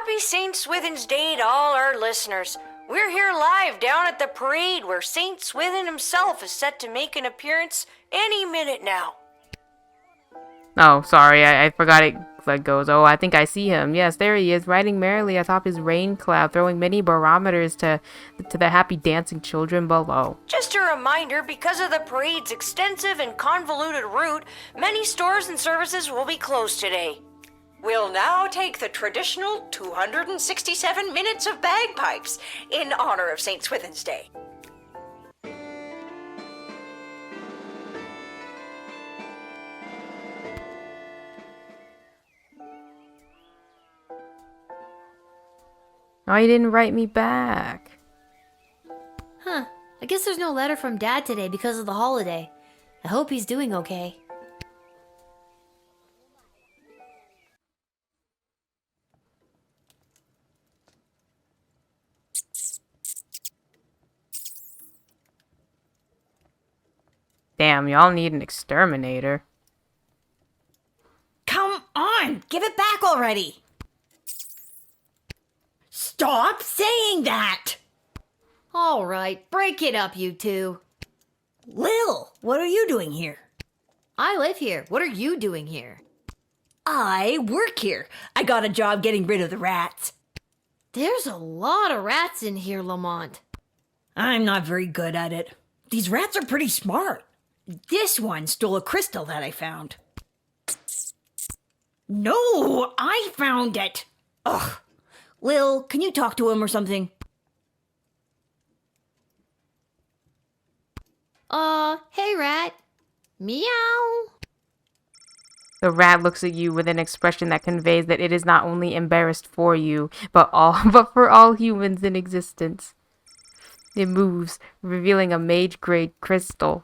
Happy St. Swithin's Day to all our listeners. We're here live down at the parade where St. Swithin himself is set to make an appearance any minute now. Oh, sorry, I forgot it goes. Oh, I think I see him. Yes, there he is, riding merrily atop his rain cloud, throwing many barometers to the happy dancing children below. Just a reminder, because of the parade's extensive and convoluted route, many stores and services will be closed today. We'll now take the traditional 267 minutes of bagpipes in honor of St. Swithin's Day. Oh, he didn't write me back. Huh. I guess there's no letter from Dad today because of the holiday. I hope he's doing okay. Damn, y'all need an exterminator. Come on, give it back already. Stop saying that! All right, break it up, you two. Lil, what are you doing here? I live here. What are you doing here? I work here. I got a job getting rid of the rats. There's a lot of rats in here, Lamont. I'm not very good at it. These rats are pretty smart. This one stole a crystal that I found. No, I found it. Ugh. Lil, can you talk to him or something? Hey, rat. Meow. The rat looks at you with an expression that conveys that it is not only embarrassed for you, but for all humans in existence. It moves, revealing a mage-grade crystal.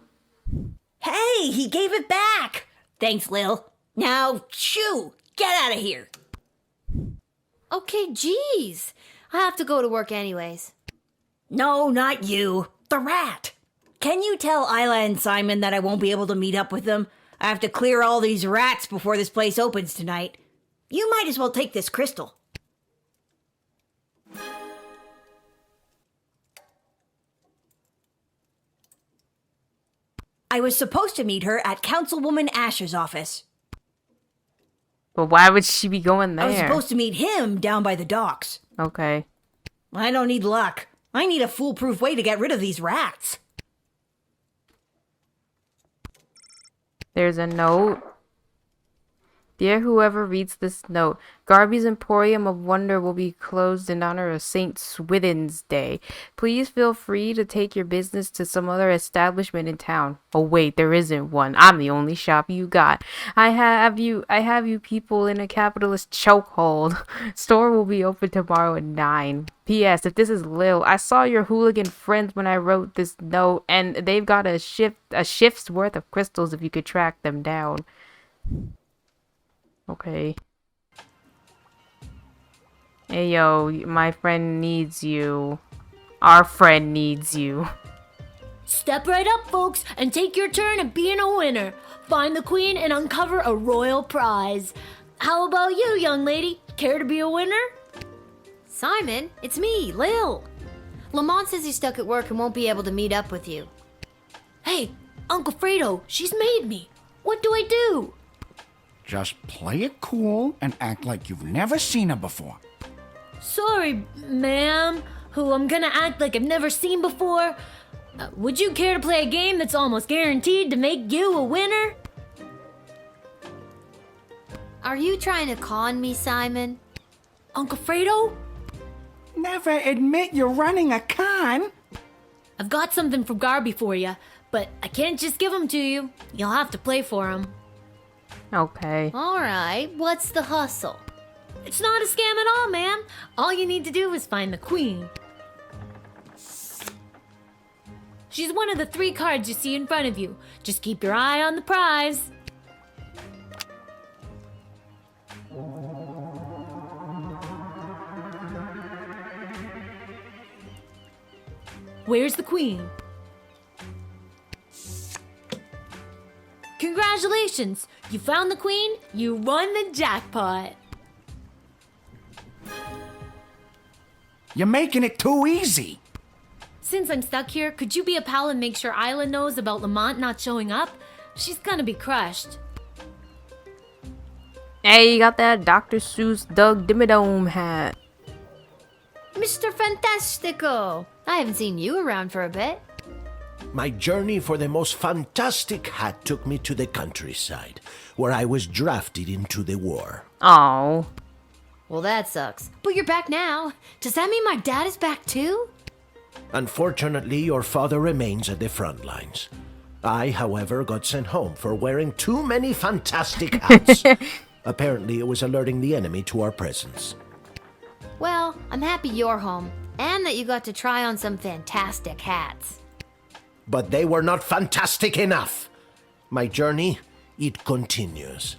Hey, he gave it back. Thanks, Lil. Now, shoo, get out of here. Okay, jeez. I have to go to work anyways. No, not you. The rat. Can you tell Isla and Simon that I won't be able to meet up with them? I have to clear all these rats before this place opens tonight. You might as well take this crystal. I was supposed to meet her at Councilwoman Asher's office. But why would she be going there? I was supposed to meet him down by the docks. Okay. I don't need luck. I need a foolproof way to get rid of these rats. There's a note. Dear whoever reads this note, Garby's Emporium of Wonder will be closed in honor of St. Swithin's Day. Please feel free to take your business to some other establishment in town. Oh wait, there isn't one. I'm the only shop you got. I have you people in a capitalist chokehold. Store will be open tomorrow at 9. P.S. If this is Lil, I saw your hooligan friends when I wrote this note, and they've got a shift's worth of crystals if you could track them down. Okay. Hey yo, my friend needs you. Our friend needs you. Step right up, folks, and take your turn at being a winner. Find the queen and uncover a royal prize. How about you, young lady? Care to be a winner? Simon, it's me, Lil. Lamont says he's stuck at work and won't be able to meet up with you. Hey, Uncle Fredo, she's made me. What do I do? Just play it cool and act like you've never seen her before. Sorry, ma'am, who I'm gonna act like I've never seen before. Would you care to play a game that's almost guaranteed to make you a winner? Are you trying to con me, Simon? Uncle Fredo? Never admit you're running a con. I've got something from Garby for you, but I can't just give them to you. You'll have to play for them. Okay. All right, what's the hustle? It's not a scam at all, ma'am. All you need to do is find the queen. She's one of the 3 cards you see in front of you. Just keep your eye on the prize. Where's the queen? Congratulations! You found the queen, you won the jackpot! You're making it too easy. Since I'm stuck here, could you be a pal and make sure Isla knows about Lamont not showing up? She's gonna be crushed. Hey, you got that Dr. Seuss Doug Dimmadome hat. Mr. Fantastico! I haven't seen you around for a bit. My journey for the most fantastic hat took me to the countryside, where I was drafted into the war. Oh. Well, that sucks. But you're back now. Does that mean my dad is back too? Unfortunately, your father remains at the front lines. I, however, got sent home for wearing too many fantastic hats. Apparently, it was alerting the enemy to our presence. Well, I'm happy you're home, and that you got to try on some fantastic hats. But they were not fantastic enough. My journey, it continues.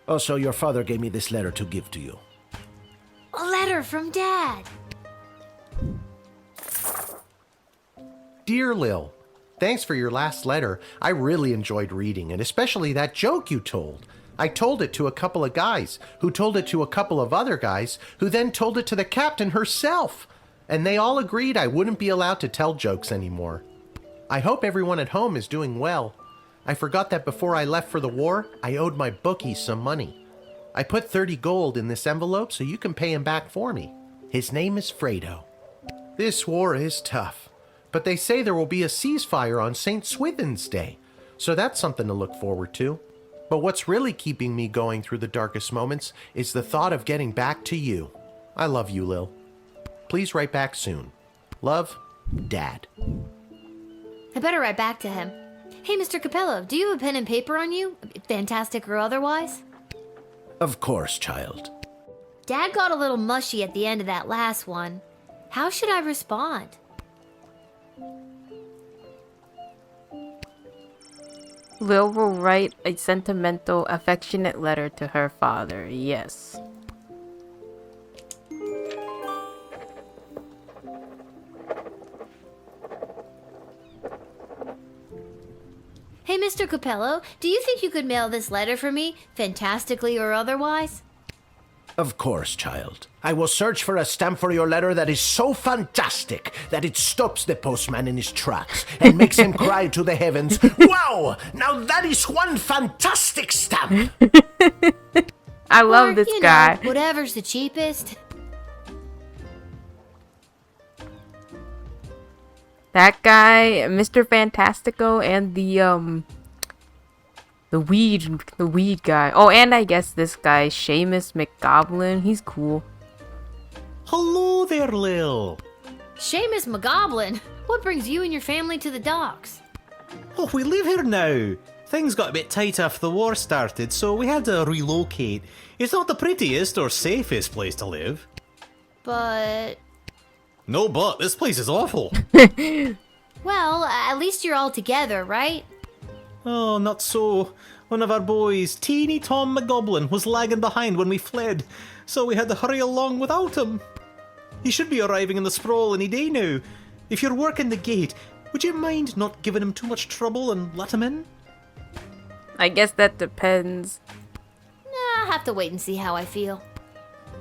Also, your father gave me this letter to give to you. A letter from Dad. Dear Lil, thanks for your last letter. I really enjoyed reading it, especially that joke you told. I told it to a couple of guys, who told it to a couple of other guys, who then told it to the captain herself. And they all agreed I wouldn't be allowed to tell jokes anymore. I hope everyone at home is doing well. I forgot that before I left for the war, I owed my bookie some money. I put 30 gold in this envelope so you can pay him back for me. His name is Fredo. This war is tough, but they say there will be a ceasefire on St. Swithin's Day, so that's something to look forward to. But what's really keeping me going through the darkest moments is the thought of getting back to you. I love you, Lil. Please write back soon. Love, Dad. I better write back to him. Hey, Mr. Capello, do you have a pen and paper on you? Fantastic or otherwise? Of course, child. Dad got a little mushy at the end of that last one. How should I respond? Lil will write a sentimental, affectionate letter to her father. Yes. Hey, Mr. Capello, do you think you could mail this letter for me, fantastically or otherwise? Of course, child. I will search for a stamp for your letter that is so fantastic that it stops the postman in his tracks and makes him cry to the heavens, "Wow! Now that is one fantastic stamp!" I love Or, this you guy. know, whatever's the cheapest. That guy, Mr. Fantastico, and the weed guy. Oh, and I guess this guy, Seamus McGoblin. He's cool. Hello there, Lil. Seamus McGoblin, what brings you and your family to the docks? Oh, we live here now. Things got a bit tight after the war started, so we had to relocate. It's not the prettiest or safest place to live. But, No, but this place is awful. well, at least you're all together, right? Oh, not so. One of our boys, teeny Tom McGoblin, was lagging behind when we fled, so we had to hurry along without him. He should be arriving in the sprawl any day now. If you're working the gate, would you mind not giving him too much trouble and let him in? I guess that depends. I'll have to wait and see how I feel.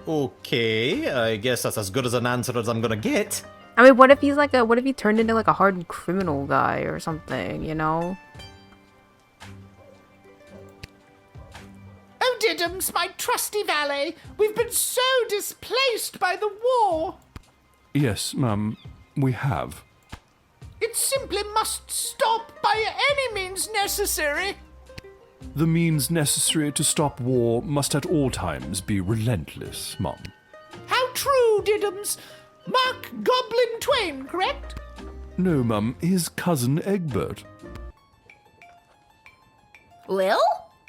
Okay, I guess that's as good as an answer as I'm gonna get. I mean, what if he turned into like a hardened criminal guy or something, you know? Oh, Diddums, my trusty valet, we've been so displaced by the war. Yes, ma'am, we have. It simply must stop by any means necessary. The means necessary to stop war must at all times be relentless, mum. How true, Diddums. Mark Goblin Twain, correct? No, mum, his cousin Egbert. Lil?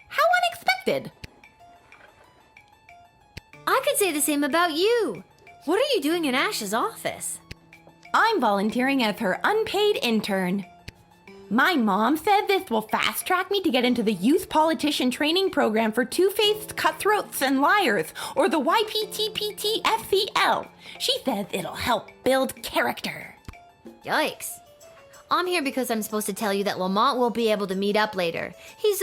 How unexpected. I could say the same about you. What are you doing in Ash's office? I'm volunteering as her unpaid intern. My mom said this will fast track me to get into the youth politician training program for two-faced cutthroats and liars, or the YPTPTFCL. She says it'll help build character. Yikes. I'm here because I'm supposed to tell you that Lamont won't be able to meet up later. He's,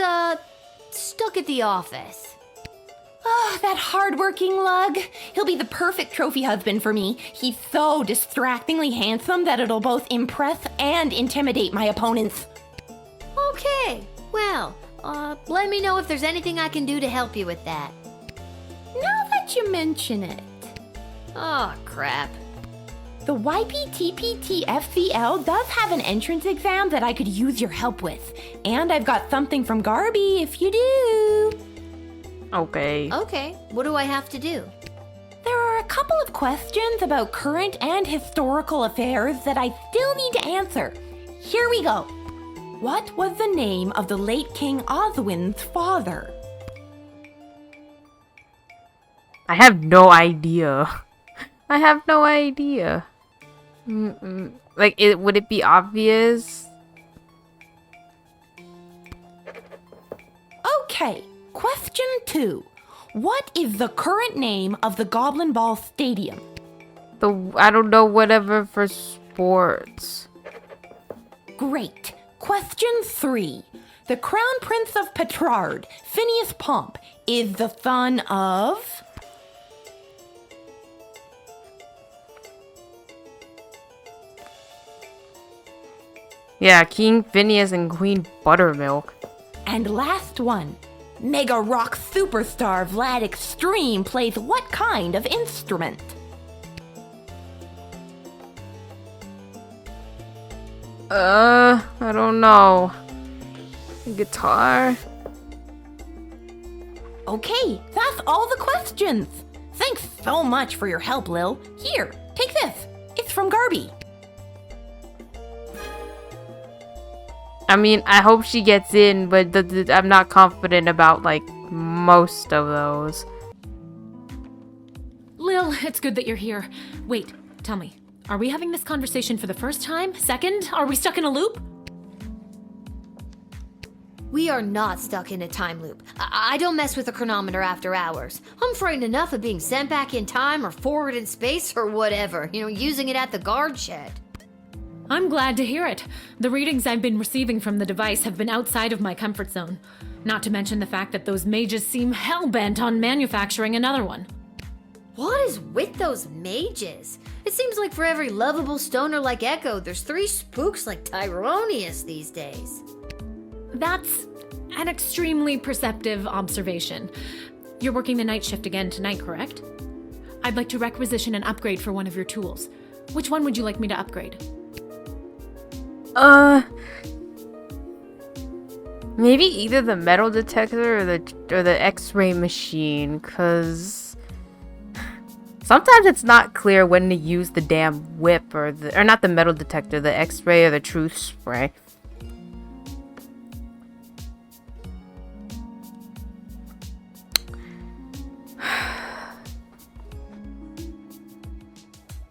stuck at the office. Oh, that hardworking lug. He'll be the perfect trophy husband for me. He's so distractingly handsome that it'll both impress and intimidate my opponents. Okay, well, let me know if there's anything I can do to help you with that. Now that you mention it. Oh, crap. The YPTPTFCL does have an entrance exam that I could use your help with. And I've got something from Garby if you do. Okay. Okay, what do I have to do? There are a couple of questions about current and historical affairs that I still need to answer. Here we go. What was the name of the late King Oswin's father? I have no idea. I have no idea. Like, would it be obvious? Okay, question 2. What is the current name of the Goblin Ball Stadium? I don't know, whatever for sports. Great. Question 3. The Crown Prince of Petrard, Phineas Pomp, is the son of... Yeah, King Phineas and Queen Buttermilk. And last one. Mega rock superstar Vlad Extreme plays what kind of instrument? I don't know. Guitar? Okay, that's all the questions. Thanks so much for your help, Lil. Here, take this. It's from Garby. I mean, I hope she gets in, but I'm not confident about, like, most of those. Lil, it's good that you're here. Wait, tell me. Are we having this conversation for the first time? Second? Are we stuck in a loop? We are not stuck in a time loop. I don't mess with the chronometer after hours. I'm frightened enough of being sent back in time or forward in space or whatever, using it at the guard shed. I'm glad to hear it. The readings I've been receiving from the device have been outside of my comfort zone. Not to mention the fact that those mages seem hell-bent on manufacturing another one. What is with those mages? It seems like for every lovable stoner like Echo, there's 3 spooks like Tyronius these days. That's an extremely perceptive observation. You're working the night shift again tonight, correct? I'd like to requisition an upgrade for one of your tools. Which one would you like me to upgrade? Maybe either the metal detector or the X-ray machine, cause sometimes it's not clear when to use the damn whip or not the metal detector, the X-ray or the truth spray.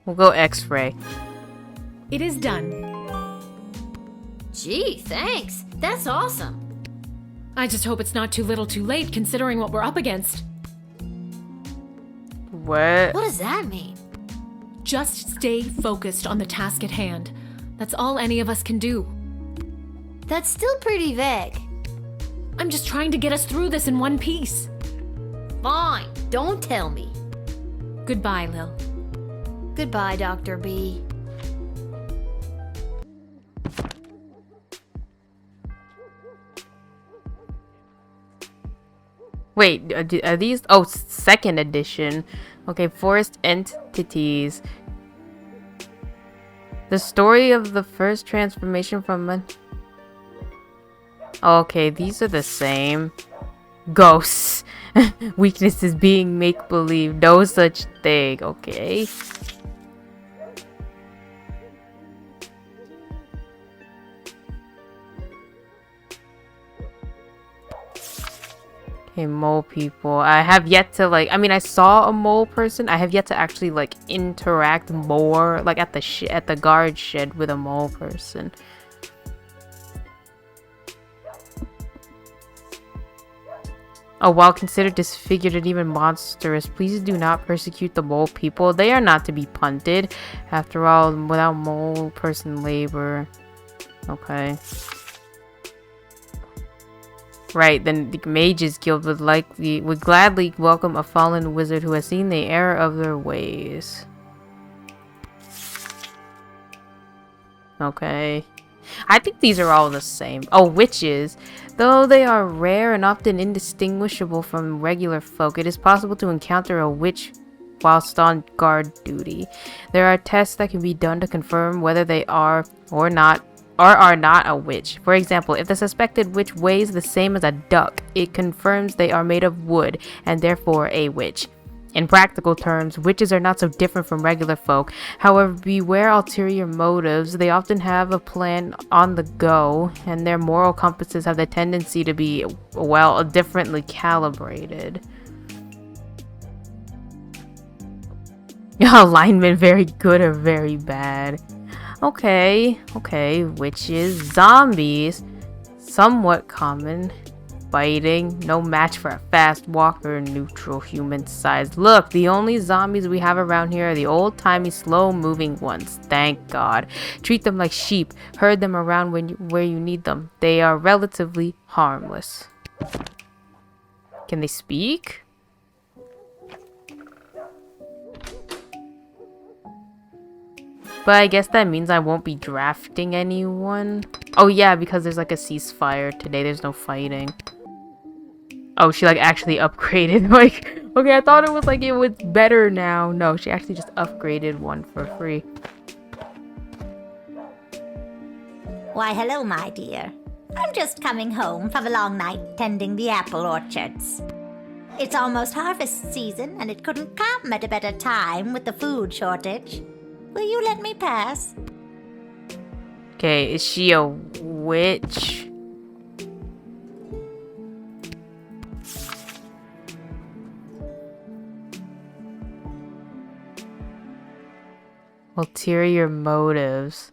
We'll go X-ray. It is done. Gee, thanks. That's awesome. I just hope it's not too little too late considering what we're up against. What? What does that mean? Just stay focused on the task at hand. That's all any of us can do. That's still pretty vague. I'm just trying to get us through this in one piece. Fine, don't tell me. Goodbye, Lil. Goodbye, Dr. B. Wait, are these? Oh, 2nd edition. Okay, Forest Entities. The story of the first transformation from okay, these are the same. Ghosts. Weaknesses being make-believe. No such thing. Okay. Okay, mole people. I have yet to I saw a mole person. I have yet to actually interact more at the guard shed with a mole person. Oh, while considered disfigured and even monstrous, please do not persecute the mole people. They are not to be punted. After all, without mole person labor. Okay. Right, then the Mages Guild would gladly welcome a fallen wizard who has seen the error of their ways. Okay. I think these are all the same. Oh, witches. Though they are rare and often indistinguishable from regular folk, it is possible to encounter a witch whilst on guard duty. There are tests that can be done to confirm whether they are or are not a witch. For example, if the suspected witch weighs the same as a duck, it confirms they are made of wood and therefore a witch. In practical terms, witches are not so different from regular folk. However, beware ulterior motives. They often have a plan on the go, and their moral compasses have the tendency to be, well, differently calibrated. Alignment very good or very bad. Okay, witches, zombies, somewhat common. Biting, no match for a fast walker, neutral human size. Look, the only zombies we have around here are the old-timey, slow-moving ones. Thank God. Treat them like sheep. Herd them around where you need them. They are relatively harmless. Can they speak? But I guess that means I won't be drafting anyone. Oh yeah, because there's like a ceasefire today. There's no fighting. Oh, she like actually upgraded. Like, okay, I thought it was like it was better now. No, she actually just upgraded one for free. Why, hello, my dear. I'm just coming home from a long night tending the apple orchards. It's almost harvest season, and it couldn't come at a better time with the food shortage. Will you let me pass? Okay, is she a witch? Ulterior motives.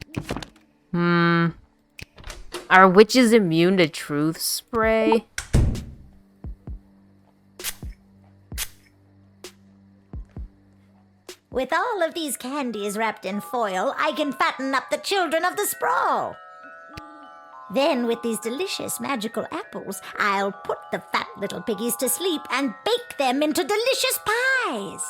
Are witches immune to truth spray? With all of these candies wrapped in foil, I can fatten up the children of the sprawl. Then, with these delicious magical apples, I'll put the fat little piggies to sleep and bake them into delicious pies.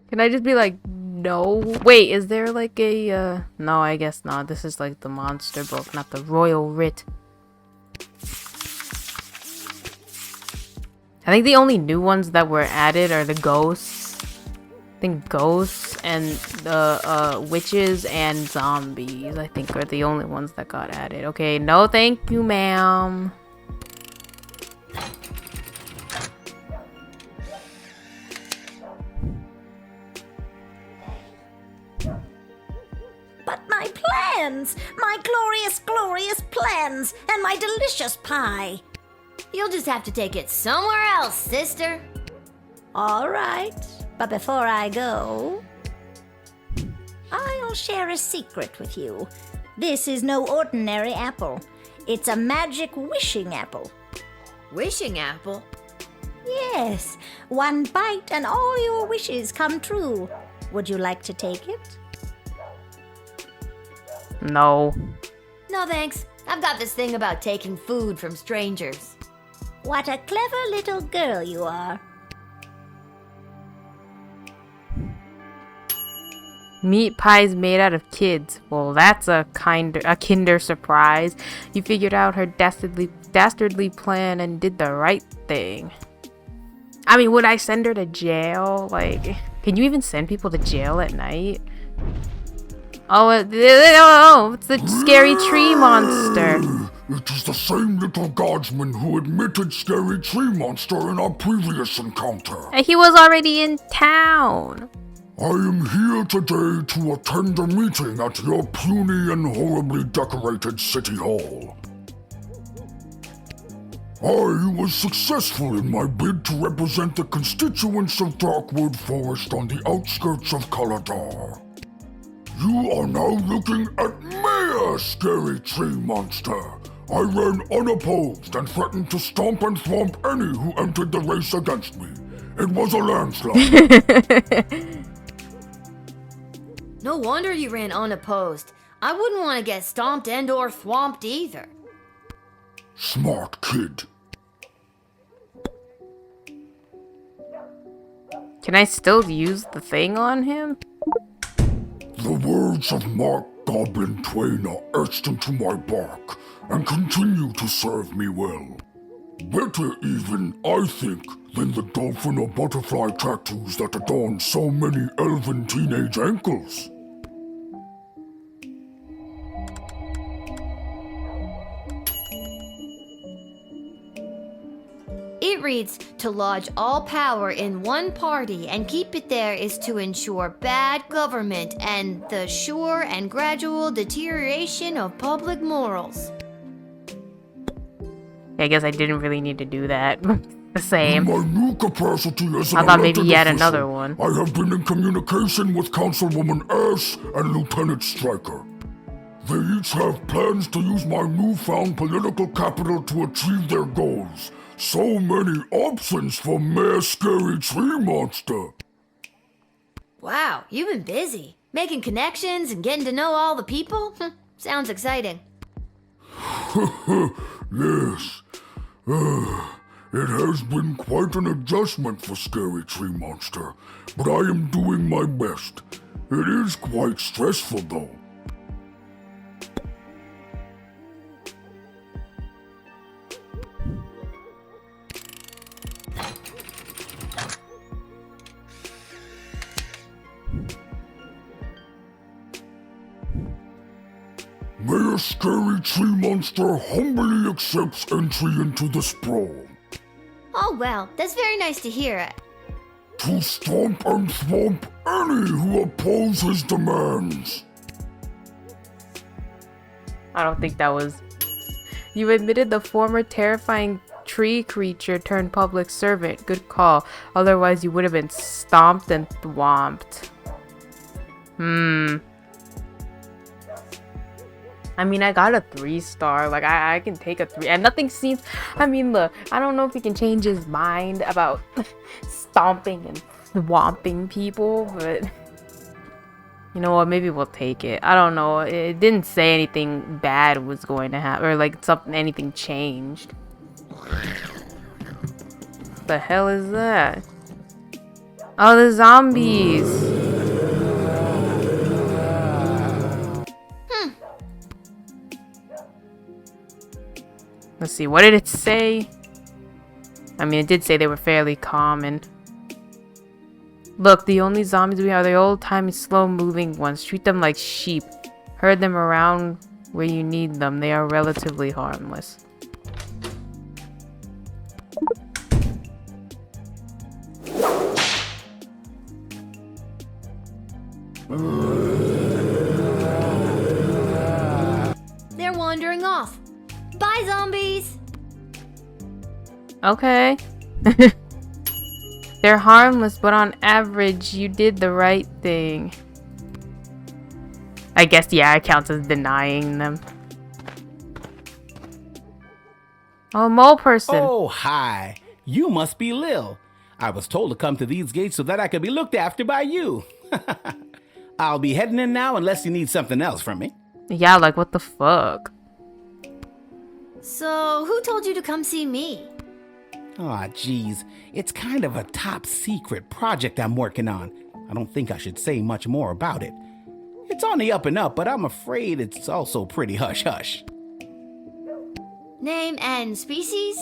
Can I just be like, no? Wait, is there like a, no, I guess not. This is like the monster book, not the royal writ. I think the only new ones that were added are the ghosts. I think ghosts and the witches and zombies, I think, are the only ones that got added. Okay, no thank you, ma'am. But my plans! My glorious, glorious plans! And my delicious pie! You'll just have to take it somewhere else, sister. All right, but before I go, I'll share a secret with you. This is no ordinary apple. It's a magic wishing apple. Wishing apple? Yes, one bite and all your wishes come true. Would you like to take it? No. No thanks. I've got this thing about taking food from strangers. What a clever little girl you are. Meat pies made out of kids. Well, that's a kinder surprise. You figured out her dastardly plan and did the right thing. I mean, would I send her to jail? Like, can you even send people to jail at night? Oh, it's the scary tree monster. It is the same Little Guardsman who admitted Scary Tree Monster in our previous encounter. He was already in town. I am here today to attend a meeting at your puny and horribly decorated city hall. I was successful in my bid to represent the constituents of Darkwood Forest on the outskirts of Kaladar. You are now looking at me, Scary Tree Monster. I ran unopposed and threatened to stomp and thwomp any who entered the race against me. It was a landslide. No wonder you ran unopposed. I wouldn't want to get stomped and or thwomped either. Smart kid. Can I still use the thing on him? The words of Mark Goblin Twain are etched into my bark and continue to serve me well. Better even, I think, than the dolphin or butterfly tattoos that adorn so many elven teenage ankles. It reads, to lodge all power in one party and keep it there is to ensure bad government and the sure and gradual deterioration of public morals. I guess I didn't really need to do that. The same. In my new capacity as an I thought maybe elected he had official, another one. I have been in communication with Councilwoman S and Lieutenant Stryker. They each have plans to use my newfound political capital to achieve their goals. So many options for Mayor Scary Tree Monster. Wow, you've been busy. Making connections and getting to know all the people? Sounds exciting. Yes. It has been quite an adjustment for Scary Tree Monster, but I am doing my best. It is quite stressful, though. Mayor Scary Tree Monster humbly accepts entry into the sprawl. Oh well, that's very nice to hear. To stomp and thwomp any who oppose his demands. I don't think that was... You admitted the former terrifying tree creature turned public servant. Good call. Otherwise you would have been stomped and thwomped. I mean, I got a 3-star. Like, I can take a 3. And nothing seems... I mean, look. I don't know if he can change his mind about stomping and thwomping people, but... You know what? Maybe we'll take it. I don't know. It didn't say anything bad was going to happen. Or, like, anything changed. The hell is that? Oh, the zombies! Let's see, what did it say? I mean, it did say they were fairly common. Look, the only zombies we have are the old-timey, slow-moving ones. Treat them like sheep. Herd them around where you need them. They are relatively harmless. They're wandering off. Bye, zombies! Okay. They're harmless, but on average, you did the right thing. I guess, yeah, it counts as denying them. Oh, mole person. Oh, hi. You must be Lil. I was told to come to these gates so that I could be looked after by you. I'll be heading in now unless you need something else from me. Yeah, like, what the fuck? So, who told you to come see me? Aw, geez. It's kind of a top secret project I'm working on. I don't think I should say much more about it. It's on the up and up, but I'm afraid it's also pretty hush-hush. Name and species?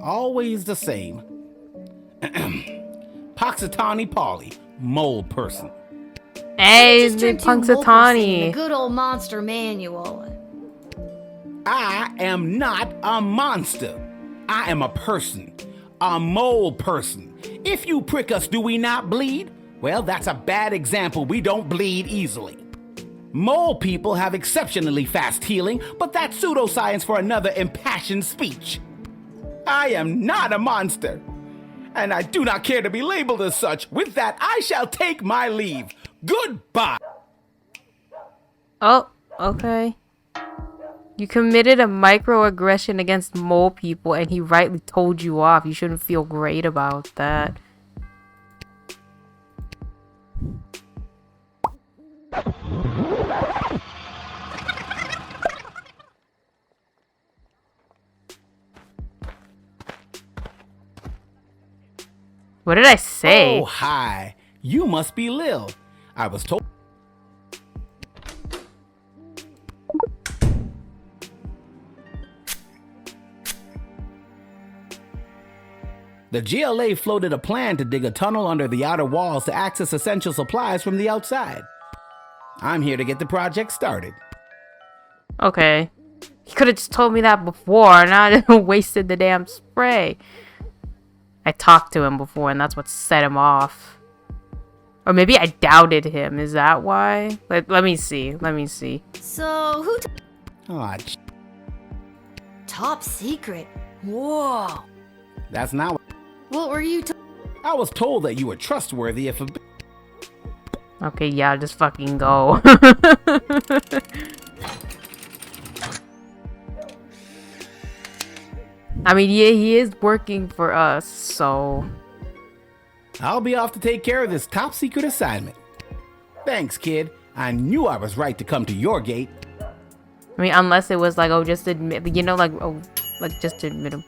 Always the same. Poxitani Polly, mole person. Hey, Just the turned to mole person in Punxsutawney. the good old monster manual. I am not a monster. I am a person. A mole person. If you prick us, do we not bleed? Well, that's a bad example. We don't bleed easily. Mole people have exceptionally fast healing, but that's pseudoscience for another impassioned speech. I am not a monster, and I do not care to be labeled as such. With that, I shall take my leave. Goodbye. Oh, okay. You committed a microaggression against mole people and he rightly told you off. You shouldn't feel great about that. What did I say? Oh, hi. You must be Lil. I was told. The GLA floated a plan to dig a tunnel under the outer walls to access essential supplies from the outside. I'm here to get the project started. Okay. He could have just told me that before, not wasted the damn spray. I talked to him before, and that's what set him off. Or maybe I doubted him. Is that why? Let me see. Let me see. So, who Aw, top secret? Whoa. that's not what. What were you I was told that you were trustworthy if a. Okay, yeah, just fucking go. I mean, yeah, he is working for us, so... I'll be off to take care of this top secret assignment. Thanks, kid. I knew I was right to come to your gate. I mean, unless it was like, oh, just admit, you know, like, oh, like, just admit him.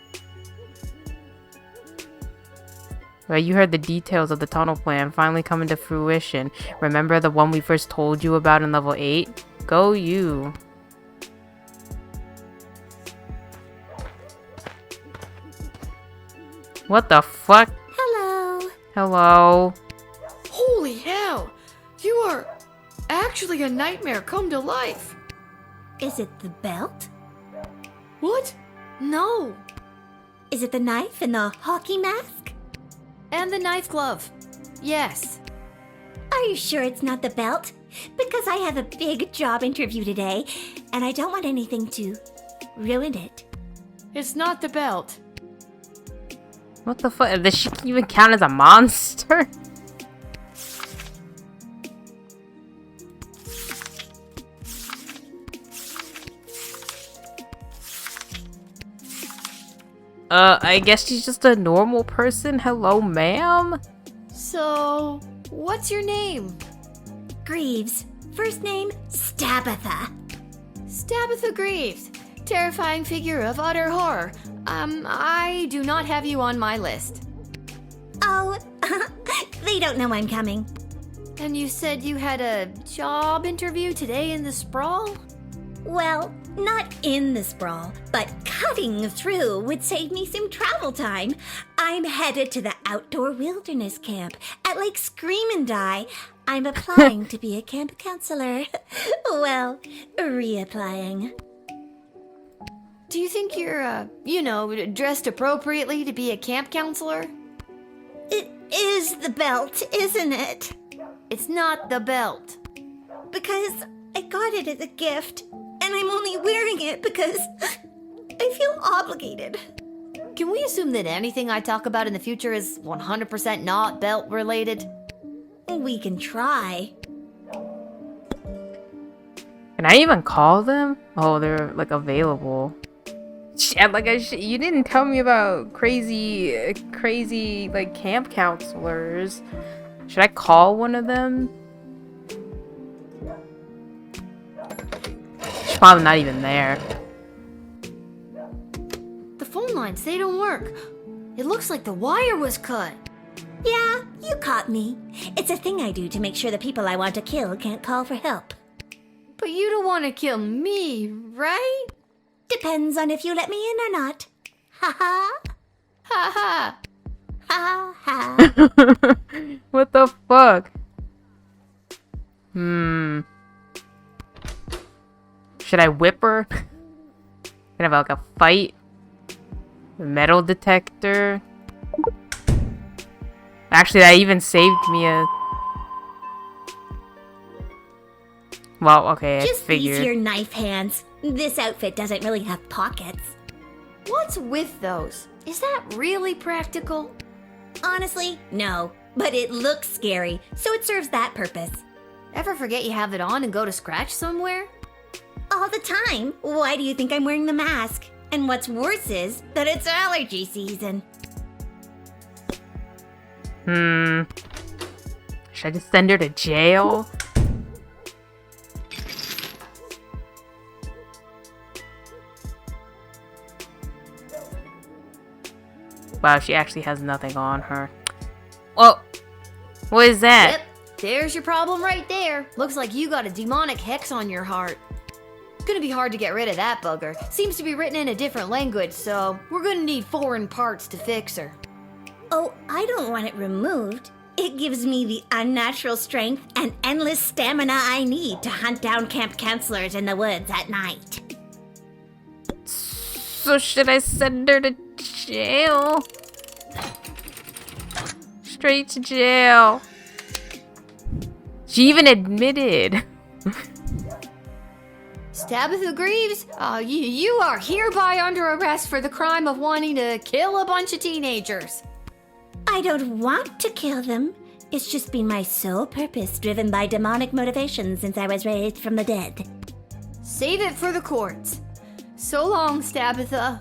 Right, you heard the details of the tunnel plan finally coming to fruition. Remember the one we first told you about in level 8? Go you. What the fuck? Hello. Hello. Holy hell! You are actually a nightmare come to life. Is it the belt? What? No. Is it the knife and the hockey mask? And the knife glove. Yes. Are you sure it's not the belt? Because I have a big job interview today, and I don't want anything to ruin it. It's not the belt. What the fuck? Does she even count as a monster? I guess she's just a normal person. Hello, ma'am? So, what's your name? Greaves. First name, Stabatha. Stabatha Greaves. Terrifying figure of utter horror. I do not have you on my list. Oh, they don't know I'm coming. And you said you had a job interview today in the sprawl? Well, not in the sprawl, but cutting through would save me some travel time. I'm headed to the outdoor wilderness camp at Lake Scream and Die. I'm applying to be a camp counselor. Well, reapplying. Do you think you're, dressed appropriately to be a camp counselor? It is the belt, isn't it? It's not the belt. Because I got it as a gift, and I'm only wearing it because I feel obligated. Can we assume that anything I talk about in the future is 100% not belt related? We can try. Can I even call them? Oh, they're like available. Shit, like you didn't tell me about crazy like camp counselors. Should I call one of them? She's probably not even there. The phone lines, they don't work. It looks like the wire was cut. Yeah, you caught me. It's a thing I do to make sure the people I want to kill can't call for help. But you don't want to kill me, right? Depends on if you let me in or not. Ha ha. Ha ha. Ha ha. What the fuck? Should I whip her? Can I have like a fight? A metal detector? Actually, that even saved me a... Well, okay, Just I figured. these here knife hands. This outfit doesn't really have pockets. What's with those? Is that really practical? Honestly, no. But it looks scary, so it serves that purpose. Ever forget you have it on and go to scratch somewhere? All the time. Why do you think I'm wearing the mask? And what's worse is that it's allergy season. Should I just send her to jail? Wow, she actually has nothing on her. Oh, what is that? Yep, there's your problem right there. Looks like you got a demonic hex on your heart. Gonna be hard to get rid of that bugger. Seems to be written in a different language, so we're gonna need foreign parts to fix her. Oh, I don't want it removed. It gives me the unnatural strength and endless stamina I need to hunt down camp counselors in the woods at night. So should I send her to jail? Straight to jail. She even admitted. Tabitha Greaves, you are hereby under arrest for the crime of wanting to kill a bunch of teenagers. I don't want to kill them. It's just been my sole purpose, driven by demonic motivation since I was raised from the dead. Save it for the courts. So long, Tabitha.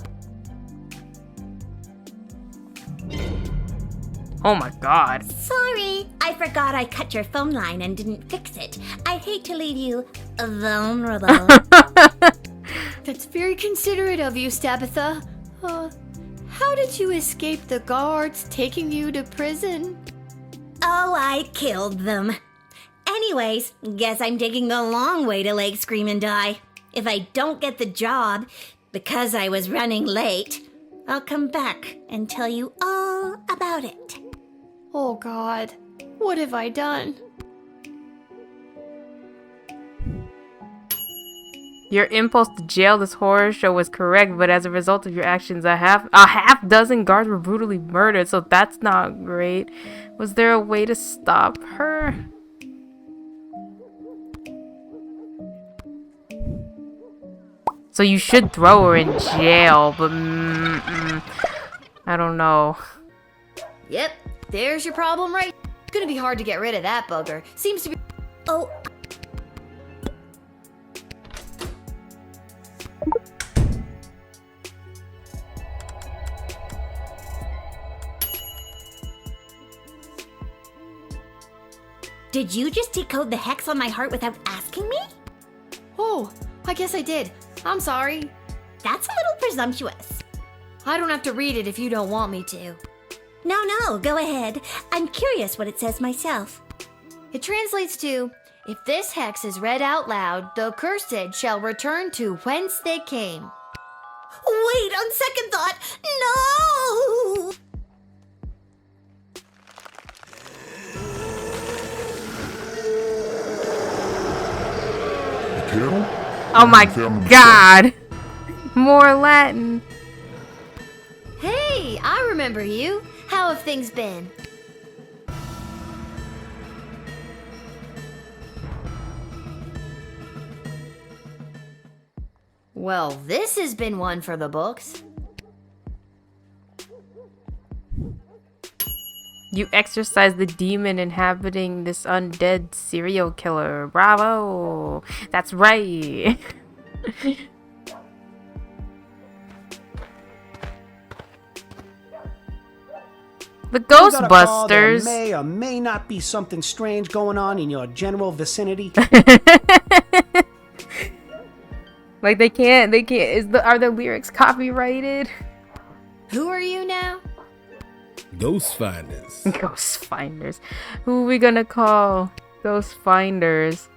Oh my god. Sorry, I forgot I cut your phone line and didn't fix it. I'd hate to leave you vulnerable. That's very considerate of you, Tabitha. How did you escape the guards taking you to prison? Oh, I killed them. Anyways, guess I'm taking the long way to Lake Scream and Die. If I don't get the job, because I was running late, I'll come back and tell you all about it. Oh God, what have I done? Your impulse to jail this horror show was correct, but as a result of your actions, a half dozen guards were brutally murdered, so that's not great. Was there a way to stop her? So you should throw her in jail, but I don't know. Yep, there's your problem right. It's gonna be hard to get rid of that bugger. Seems to be. Oh. Did you just decode the hex on my heart without asking me? Oh, I guess I did. I'm sorry. That's a little presumptuous. I don't have to read it if you don't want me to. No, go ahead. I'm curious what it says myself. It translates to, if this hex is read out loud, the cursed shall return to whence they came. Wait, on second thought, no! Oh my god! More Latin. Hey, I remember you. How have things been? Well, this has been one for the books. You exorcise the demon inhabiting this undead serial killer. Bravo! That's right. The Ghostbusters. May or may not be something strange going on in your general vicinity. Like they can't. Are the lyrics copyrighted? Who are you now? Ghost Finders. Ghost Finders. Who are we gonna call Ghost Finders?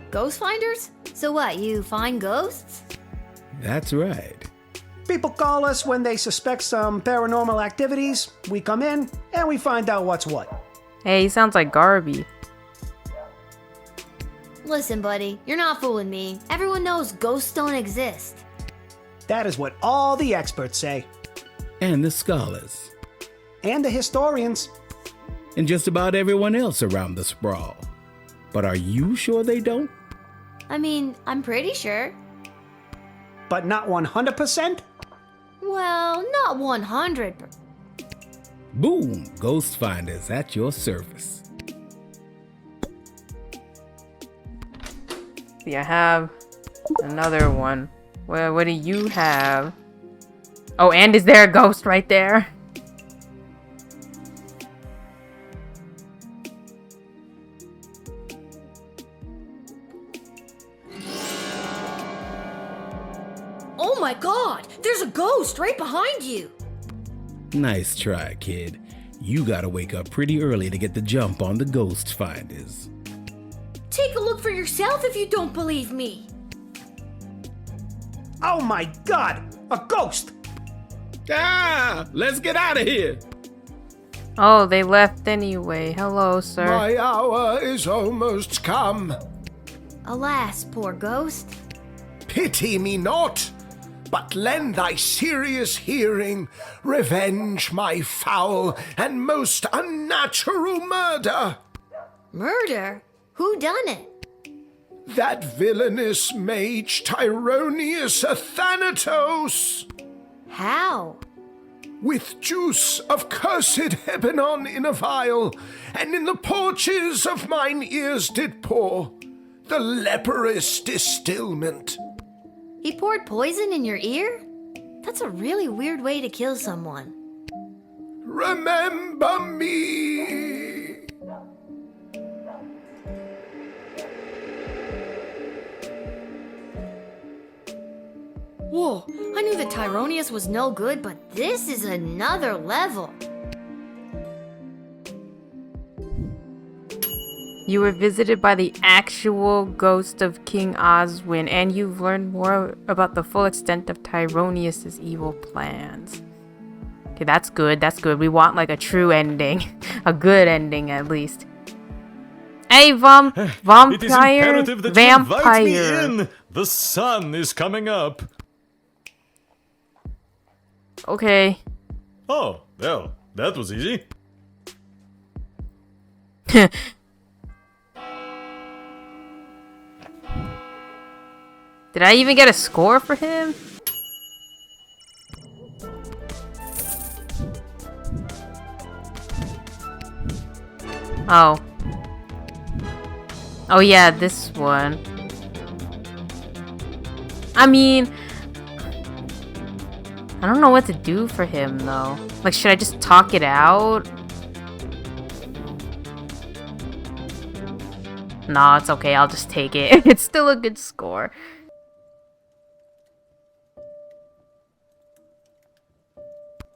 Ghost finders? So what, you find ghosts? That's right. People call us when they suspect some paranormal activities. We come in and we find out what's what. Hey, he sounds like Garby. Listen, buddy, you're not fooling me. Everyone knows ghosts don't exist. That is what all the experts say. And the scholars. And the historians. And just about everyone else around the sprawl. But are you sure they don't? I mean, I'm pretty sure. But not 100%? Well, not 100%. Boom! Ghost Finders at your service. See, I have another one. Well, what do you have? Oh, and is there a ghost right there? Oh my god! There's a ghost right behind you! Nice try, kid. You gotta wake up pretty early to get the jump on the ghost finders. Take a look for yourself if you don't believe me. Oh my god! A ghost! Ah! Let's get out of here! Oh, they left anyway. Hello, sir. My hour is almost come. Alas, poor ghost. Pity me not, but lend thy serious hearing, revenge my foul and most unnatural murder. Murder? Who done it? That villainous mage Tyronius Athanatos. How? With juice of cursed Hebenon in a vial, and in the porches of mine ears did pour the leprous distilment. He poured poison in your ear? That's a really weird way to kill someone. Remember me. Whoa, I knew that Tyronius was no good, but this is another level. You were visited by the actual ghost of King Oswin, and you've learned more about the full extent of Tyronius's evil plans. Okay, that's good. That's good. We want like a true ending, a good ending at least. Hey, vampire! It is imperative that you invite me in. The sun is coming up. Okay. Oh, well, that was easy. Did I even get a score for him? Oh. Oh yeah, this one. I mean, I don't know what to do for him though. Like, should I just talk it out? No, it's okay. I'll just take it. It's still a good score.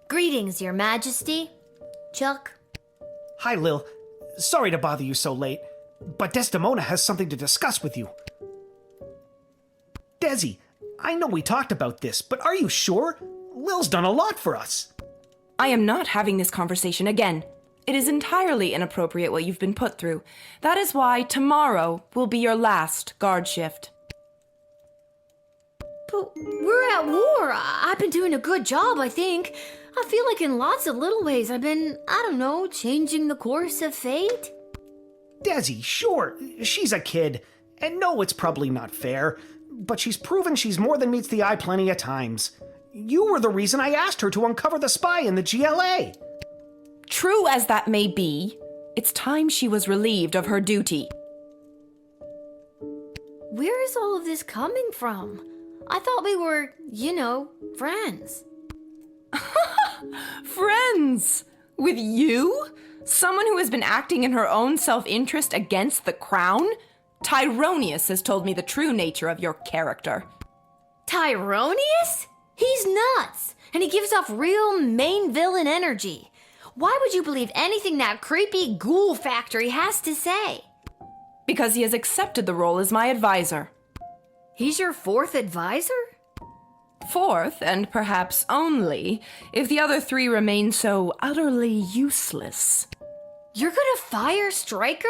Greetings, Your Majesty. Chuck? Hi, Lil. Sorry to bother you so late, but Desdemona has something to discuss with you. Desi, I know we talked about this, but are you sure? Lil's done a lot for us. I am not having this conversation again. It is entirely inappropriate what you've been put through. That is why tomorrow will be your last guard shift. But we're at war. I've been doing a good job, I think. I feel like in lots of little ways I've been, I don't know, changing the course of fate. Desi, sure, she's a kid, and no, it's probably not fair, but she's proven she's more than meets the eye plenty of times. You were the reason I asked her to uncover the spy in the GLA. True as that may be, it's time she was relieved of her duty. Where is all of this coming from? I thought we were, you know, friends. Friends? With you? Someone who has been acting in her own self-interest against the crown? Tyronius has told me the true nature of your character. Tyronius? He's nuts, and he gives off real main villain energy. Why would you believe anything that creepy ghoul factory has to say? Because he has accepted the role as my advisor. He's your fourth advisor? Fourth, and perhaps only, if the other three remain so utterly useless. You're gonna fire Stryker?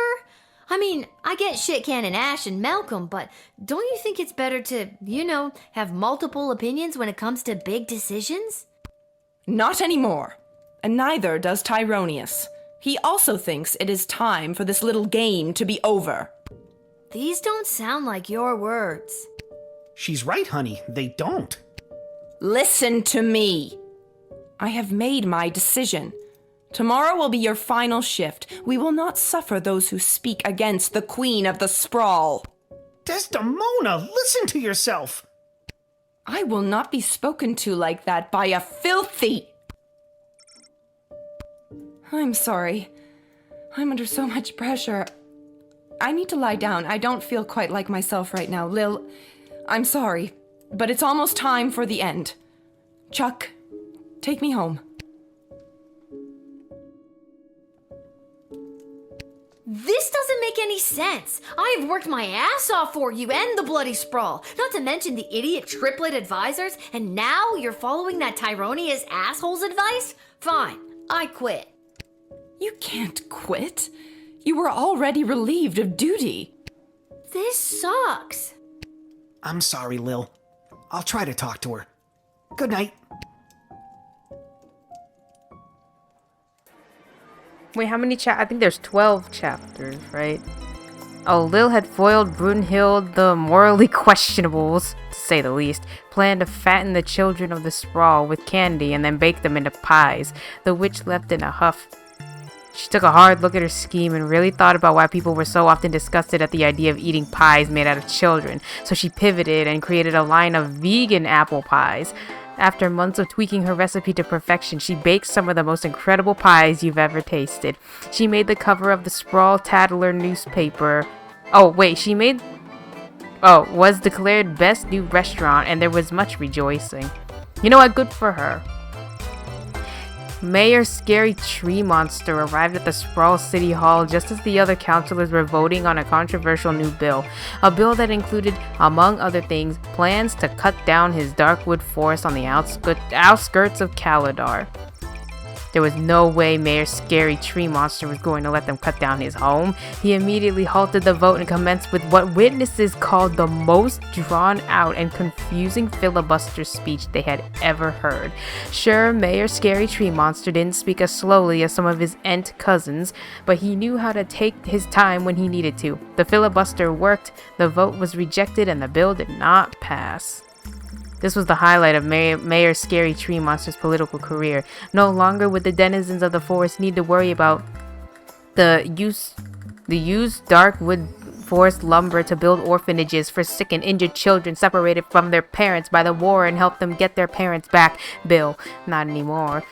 I mean, I get Shit Cannon Ash and Malcolm, but don't you think it's better to, you know, have multiple opinions when it comes to big decisions? Not anymore. And neither does Tyronius. He also thinks it is time for this little game to be over. These don't sound like your words. She's right, honey. They don't. Listen to me. I have made my decision. Tomorrow will be your final shift. We will not suffer those who speak against the Queen of the Sprawl. Desdemona, listen to yourself. I will not be spoken to like that by a filthy... I'm sorry. I'm under so much pressure. I need to lie down. I don't feel quite like myself right now. Lil, I'm sorry, but it's almost time for the end. Chuck, take me home. This doesn't make any sense. I've worked my ass off for you and the bloody sprawl, not to mention the idiot triplet advisors, and now you're following that Tyronius asshole's advice? Fine, I quit. You can't quit. You were already relieved of duty. This sucks. I'm sorry, Lil. I'll try to talk to her. Good night. Wait, how many I think there's 12 chapters, right? Oh, Lil had foiled Brunhild the morally questionables, to say the least, planned to fatten the children of the sprawl with candy and then bake them into pies. The witch left in a huff. She took a hard look at her scheme and really thought about why people were so often disgusted at the idea of eating pies made out of children. So she pivoted and created a line of vegan apple pies. After months of tweaking her recipe to perfection, she baked some of the most incredible pies you've ever tasted. She made the cover of the Sprawl Tattler newspaper. Was declared best new restaurant, and there was much rejoicing. You know what? Good for her. Mayor Scary Tree Monster arrived at the Sprawl City Hall just as the other councilors were voting on a controversial new bill. A bill that included, among other things, plans to cut down his darkwood forest on the outskirts of Kaladar. There was no way Mayor Scary Tree Monster was going to let them cut down his home. He immediately halted the vote and commenced with what witnesses called the most drawn out and confusing filibuster speech they had ever heard. Sure, Mayor Scary Tree Monster didn't speak as slowly as some of his Ent cousins, but he knew how to take his time when he needed to. The filibuster worked, the vote was rejected, and the bill did not pass. This was the highlight of Mayor Scary Tree Monster's political career. No longer would the denizens of the forest need to worry about the used dark wood forest lumber to build orphanages for sick and injured children separated from their parents by the war and help them get their parents back. Bill, not anymore.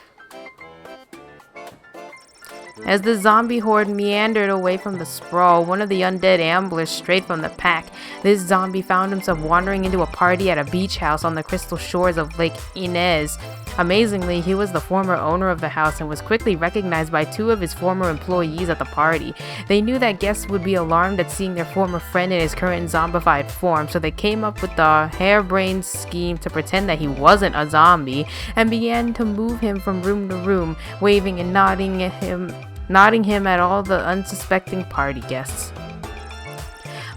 As the zombie horde meandered away from the sprawl, one of the undead amblers strayed from the pack. This zombie found himself wandering into a party at a beach house on the crystal shores of Lake Inez. Amazingly, he was the former owner of the house and was quickly recognized by two of his former employees at the party. They knew that guests would be alarmed at seeing their former friend in his current zombified form, so they came up with the harebrained scheme to pretend that he wasn't a zombie and began to move him from room to room, waving and nodding him at all the unsuspecting party guests.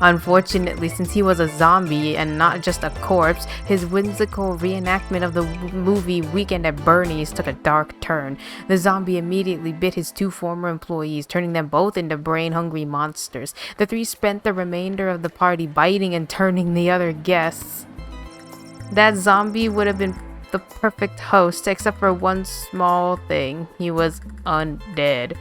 Unfortunately, since he was a zombie and not just a corpse, his whimsical reenactment of the movie Weekend at Bernie's took a dark turn. The zombie immediately bit his two former employees, turning them both into brain-hungry monsters. The three spent the remainder of the party biting and turning the other guests. That zombie would have been the perfect host, except for one small thing. He was undead.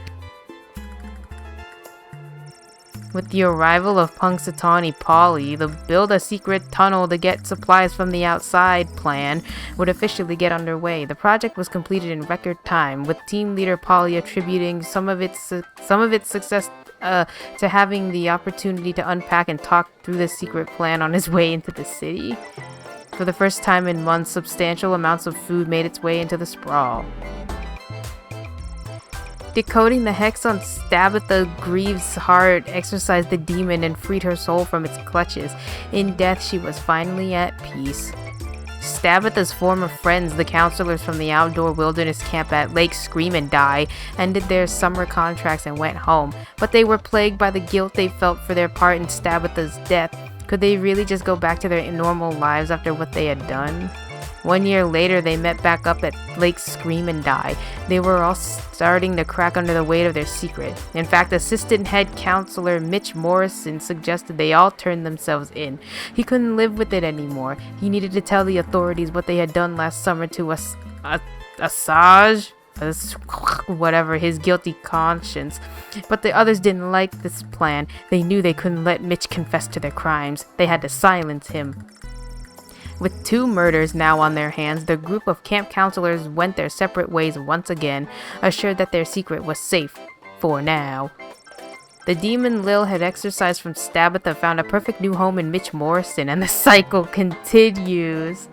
With the arrival of Punxsutawney Polly, the build a secret tunnel to get supplies from the outside plan would officially get underway. The project was completed in record time, with team leader Polly attributing some of its success to having the opportunity to unpack and talk through the secret plan on his way into the city. For the first time in months, substantial amounts of food made its way into the sprawl. Decoding the hex on Stabatha Greaves' heart exorcised the demon and freed her soul from its clutches. In death, she was finally at peace. Stabatha's former friends, the counselors from the outdoor wilderness camp at Lake Scream and Die, ended their summer contracts and went home, but they were plagued by the guilt they felt for their part in Stabatha's death. Could they really just go back to their normal lives after what they had done? 1 year later, they met back up at Lake Scream and Die. They were all starting to crack under the weight of their secret. In fact, assistant head counselor Mitch Morrison suggested they all turn themselves in. He couldn't live with it anymore. He needed to tell the authorities what they had done last summer to assuage whatever his guilty conscience. But the others didn't like this plan. They knew they couldn't let Mitch confess to their crimes. They had to silence him. With 2 murders now on their hands, the group of camp counselors went their separate ways once again, assured that their secret was safe, for now. The demon Lil had exorcised from Stabatha found a perfect new home in Mitch Morrison, and the cycle continues.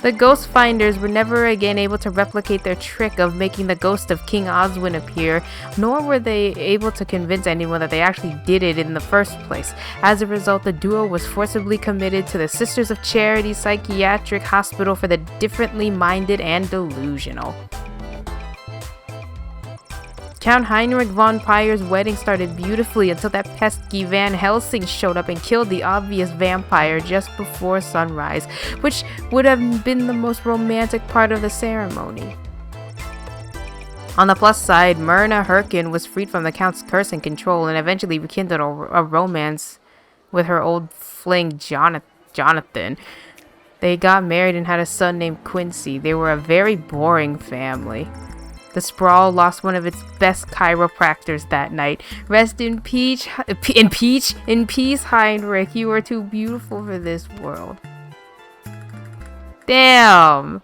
The ghost finders were never again able to replicate their trick of making the ghost of King Oswin appear, nor were they able to convince anyone that they actually did it in the first place. As a result, the duo was forcibly committed to the Sisters of Charity Psychiatric Hospital for the differently minded and delusional. Count Heinrich von Pyre's wedding started beautifully until that pesky Van Helsing showed up and killed the obvious vampire just before sunrise, which would have been the most romantic part of the ceremony. On the plus side, Myrna Herkin was freed from the Count's curse and control and eventually rekindled a romance with her old fling Jonathan. They got married and had a son named Quincy. They were a very boring family. The Sprawl lost one of its best chiropractors that night. Rest in peace, Heinrich. You are too beautiful for this world. Damn.